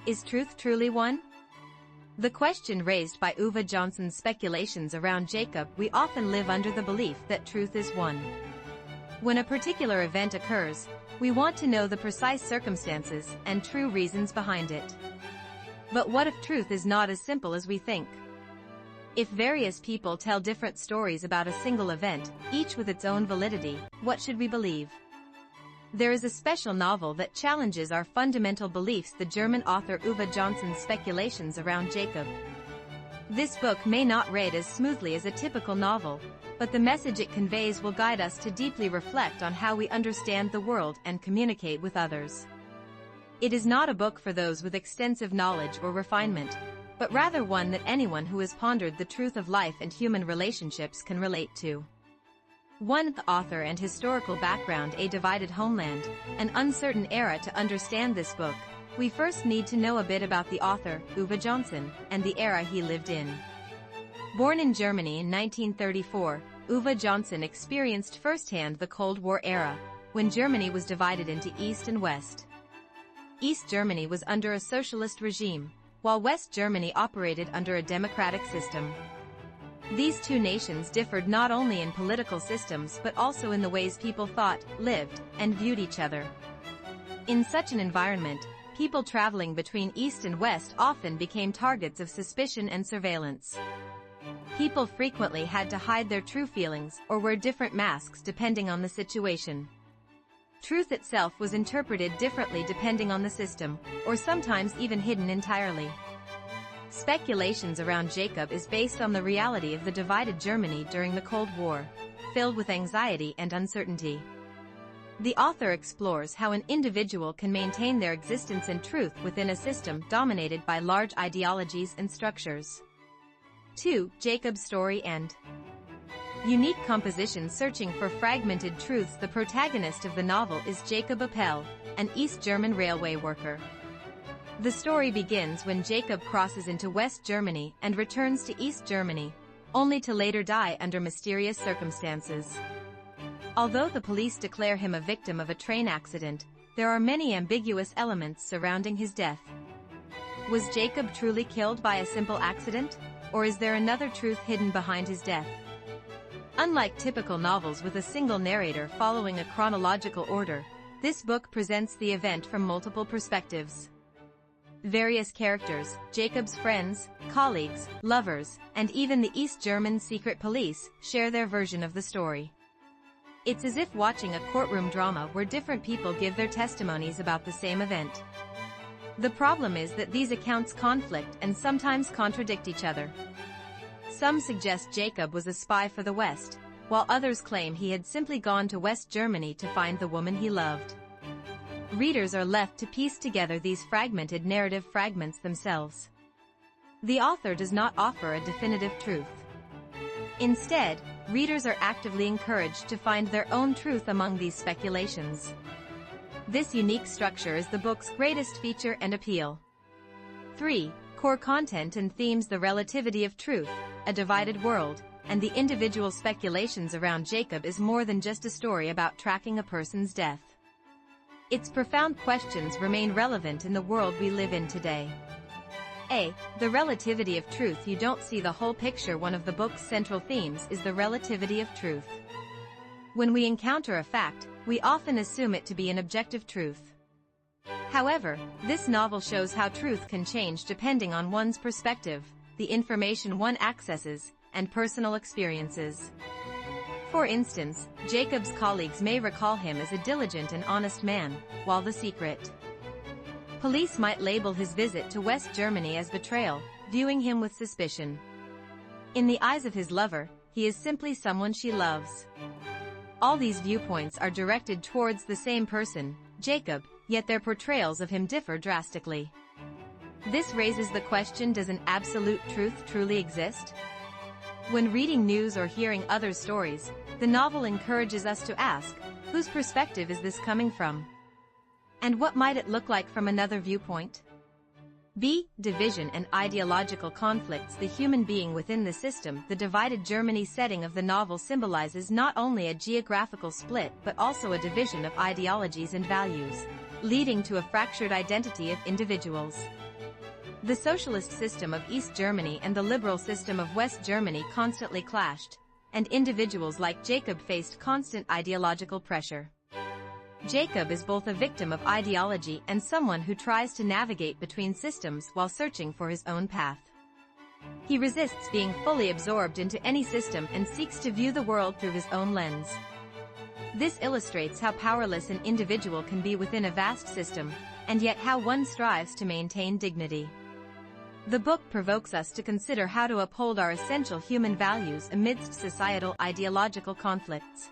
Is truth truly one? The question raised by Uwe Johnson's speculations around Jacob. We often live under the belief that truth is one. When a particular event occurs, we want to know the precise circumstances and true reasons behind it. But what if truth is not as simple as we think? If various people tell different stories about a single event, each with its own validity, what should we believe? There is a special novel that challenges our fundamental beliefs, the German author Uwe Johnson's speculations around Jacob. This book may not read as smoothly as a typical novel, but the message it conveys will guide us to deeply reflect on how we understand the world and communicate with others. It is not a book for those with extensive knowledge or refinement, but rather one that anyone who has pondered the truth of life and human relationships can relate to. 1. The author and historical background. A divided homeland, an uncertain era. To understand this book, we first need to know a bit about the author, Uwe Johnson, and the era he lived in. Born in Germany in 1934, Uwe Johnson experienced firsthand the Cold War era, when Germany was divided into East and West. East Germany was under a socialist regime, while West Germany operated under a democratic system. These two nations differed not only in political systems but also in the ways people thought, lived, and viewed each other. In such an environment, people traveling between East and West often became targets of suspicion and surveillance. People frequently had to hide their true feelings or wear different masks depending on the situation. Truth itself was interpreted differently depending on the system, or sometimes even hidden entirely. Speculations around Jacob is based on the reality of the divided Germany during the Cold War, filled with anxiety and uncertainty. The author explores how an individual can maintain their existence and truth within a system dominated by large ideologies and structures. 2. Jacob's story and unique composition. Searching for fragmented truths. The protagonist of the novel is Jacob Appel, an East German railway worker. The story begins when Jacob crosses into West Germany and returns to East Germany, only to later die under mysterious circumstances. Although the police declare him a victim of a train accident, there are many ambiguous elements surrounding his death. Was Jacob truly killed by a simple accident, or is there another truth hidden behind his death? Unlike typical novels with a single narrator following a chronological order, this book presents the event from multiple perspectives. Various characters, Jacob's friends, colleagues, lovers, and even the East German secret police, share their version of the story. It's as if watching a courtroom drama where different people give their testimonies about the same event. The problem is that these accounts conflict and sometimes contradict each other. Some suggest Jacob was a spy for the West, while others claim he had simply gone to West Germany to find the woman he loved. Readers are left to piece together these fragmented narrative fragments themselves. The author does not offer a definitive truth. Instead, readers are actively encouraged to find their own truth among these speculations. This unique structure is the book's greatest feature and appeal. 3. Core content and themes. The relativity of truth, a divided world, and the individual speculations around Jacob is more than just a story about tracking a person's death. Its profound questions remain relevant in the world we live in today. A. The relativity of truth. You don't see the whole picture. One of the book's central themes is the relativity of truth. When we encounter a fact, we often assume it to be an objective truth. However, this novel shows how truth can change depending on one's perspective, the information one accesses, and personal experiences. For instance, Jacob's colleagues may recall him as a diligent and honest man, while the secret police might label his visit to West Germany as betrayal, viewing him with suspicion. In the eyes of his lover, he is simply someone she loves. All these viewpoints are directed towards the same person, Jacob, yet their portrayals of him differ drastically. This raises the question: does an absolute truth truly exist? When reading news or hearing other stories, the novel encourages us to ask, whose perspective is this coming from? And what might it look like from another viewpoint? B. Division and ideological conflicts. The human being within the system. The divided Germany setting of the novel symbolizes not only a geographical split but also a division of ideologies and values, leading to a fractured identity of individuals. The socialist system of East Germany and the liberal system of West Germany constantly clashed, and individuals like Jacob faced constant ideological pressure. Jacob is both a victim of ideology and someone who tries to navigate between systems while searching for his own path. He resists being fully absorbed into any system and seeks to view the world through his own lens. This illustrates how powerless an individual can be within a vast system, and yet how one strives to maintain dignity. The book provokes us to consider how to uphold our essential human values amidst societal ideological conflicts.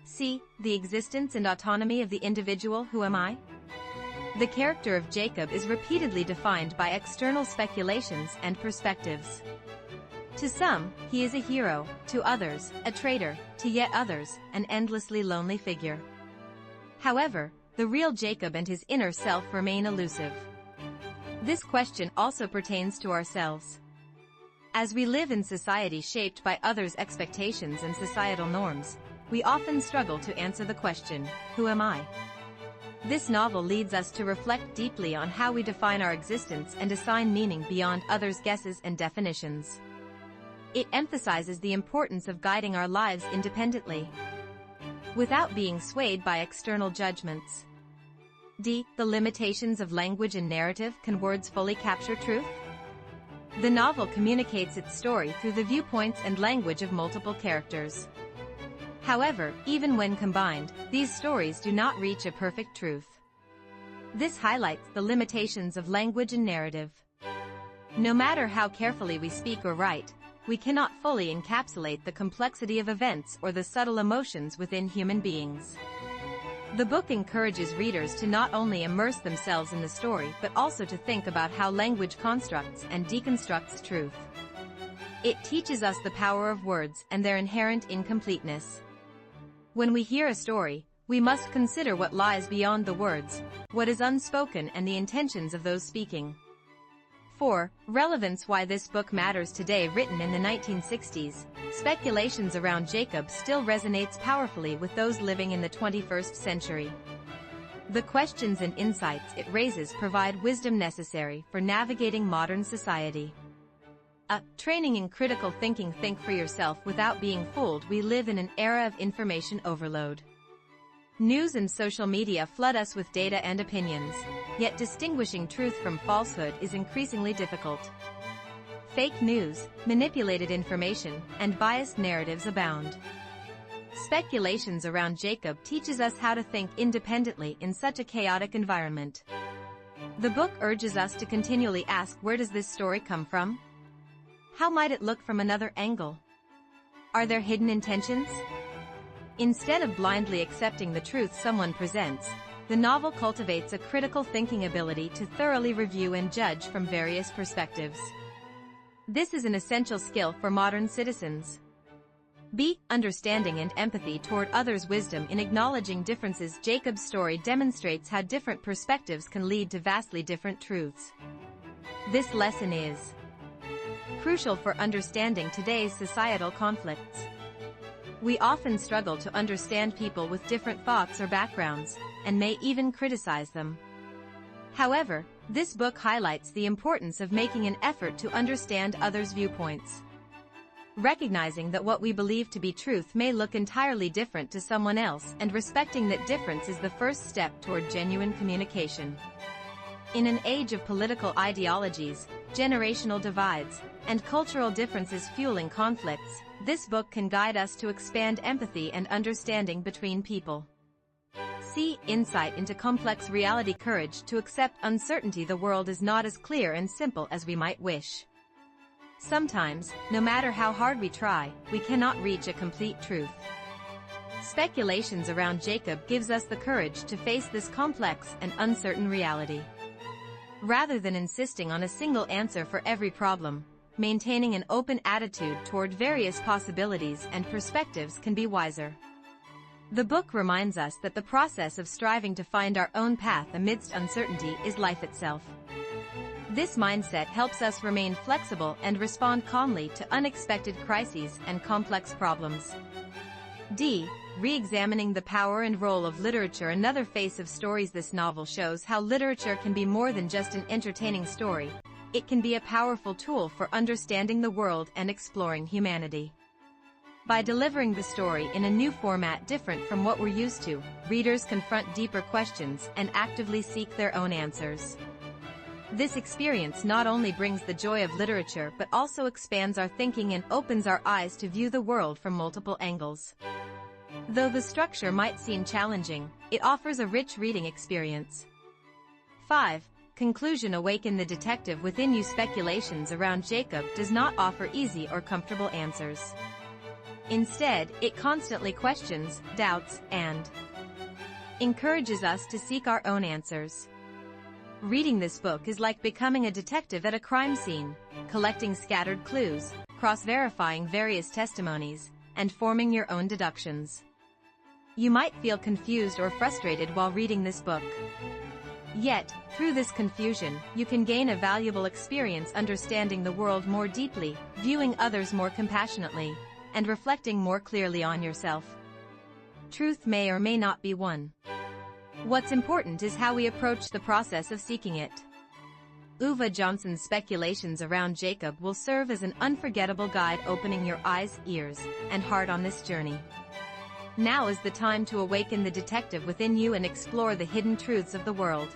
See, the existence and autonomy of the individual. Who am I? The character of Jacob is repeatedly defined by external speculations and perspectives. To some, he is a hero, to others, a traitor, to yet others, an endlessly lonely figure. However, the real Jacob and his inner self remain elusive. This question also pertains to ourselves. As we live in society shaped by others' expectations and societal norms, we often struggle to answer the question, who am I? This novel leads us to reflect deeply on how we define our existence and assign meaning beyond others' guesses and definitions. It emphasizes the importance of guiding our lives independently, without being swayed by external judgments. D. The limitations of language and narrative. Can words fully capture truth? The novel communicates its story through the viewpoints and language of multiple characters. However, even when combined, these stories do not reach a perfect truth. This highlights the limitations of language and narrative. No matter how carefully we speak or write, we cannot fully encapsulate the complexity of events or the subtle emotions within human beings. The book encourages readers to not only immerse themselves in the story but also to think about how language constructs and deconstructs truth. It teaches us the power of words and their inherent incompleteness. When we hear a story, we must consider what lies beyond the words, what is unspoken, and the intentions of those speaking. 4. Relevance. Why this book matters today. Written in the 1960s, speculations around Jacob still resonates powerfully with those living in the 21st century. The questions and insights it raises provide wisdom necessary for navigating modern society. Training in critical thinking. Think for yourself without being fooled. We live in an era of information overload. News and social media flood us with data and opinions, yet distinguishing truth from falsehood is increasingly difficult. Fake news, manipulated information, and biased narratives abound. Speculations around Jacob teaches us how to think independently in such a chaotic environment. The book urges us to continually ask, where does this story come from? How might it look from another angle? Are there hidden intentions? Instead of blindly accepting the truth someone presents, the novel cultivates a critical thinking ability to thoroughly review and judge from various perspectives. This is an essential skill for modern citizens. B. Understanding and empathy toward others. Wisdom in acknowledging differences. Jacob's story demonstrates how different perspectives can lead to vastly different truths. This lesson is crucial for understanding today's societal conflicts. We often struggle to understand people with different thoughts or backgrounds, and may even criticize them. However, this book highlights the importance of making an effort to understand others' viewpoints. Recognizing that what we believe to be truth may look entirely different to someone else, and respecting that difference is the first step toward genuine communication. In an age of political ideologies, generational divides, and cultural differences fueling conflicts, this book can guide us to expand empathy and understanding between people. C. Insight into complex reality. Courage to accept uncertainty. The world is not as clear and simple as we might wish. Sometimes, no matter how hard we try, we cannot reach a complete truth. Speculations around Jacob gives us the courage to face this complex and uncertain reality. Rather than insisting on a single answer for every problem, maintaining an open attitude toward various possibilities and perspectives can be wiser. The book reminds us that the process of striving to find our own path amidst uncertainty is life itself. This mindset helps us remain flexible and respond calmly to unexpected crises and complex problems. D. Re-examining the power and role of literature. Another face of stories. This novel shows how literature can be more than just an entertaining story. it can be a powerful tool for understanding the world and exploring humanity. By delivering the story in a new format different from what we're used to, readers confront deeper questions and actively seek their own answers. This experience not only brings the joy of literature but also expands our thinking and opens our eyes to view the world from multiple angles. Though the structure might seem challenging, it offers a rich reading experience. 5. Conclusion. Awaken the detective within you. Speculations around Jacob does not offer easy or comfortable answers. Instead, it constantly questions, doubts, and encourages us to seek our own answers. Reading this book is like becoming a detective at a crime scene, collecting scattered clues, cross-verifying various testimonies, and forming your own deductions. You might feel confused or frustrated while reading this book. Yet, through this confusion, you can gain a valuable experience understanding the world more deeply, viewing others more compassionately, and reflecting more clearly on yourself. Truth may or may not be won. What's important is how we approach the process of seeking it. Uva Johnson's speculations around Jacob will serve as an unforgettable guide, opening your eyes, ears, and heart on this journey. Now is the time to awaken the detective within you and explore the hidden truths of the world.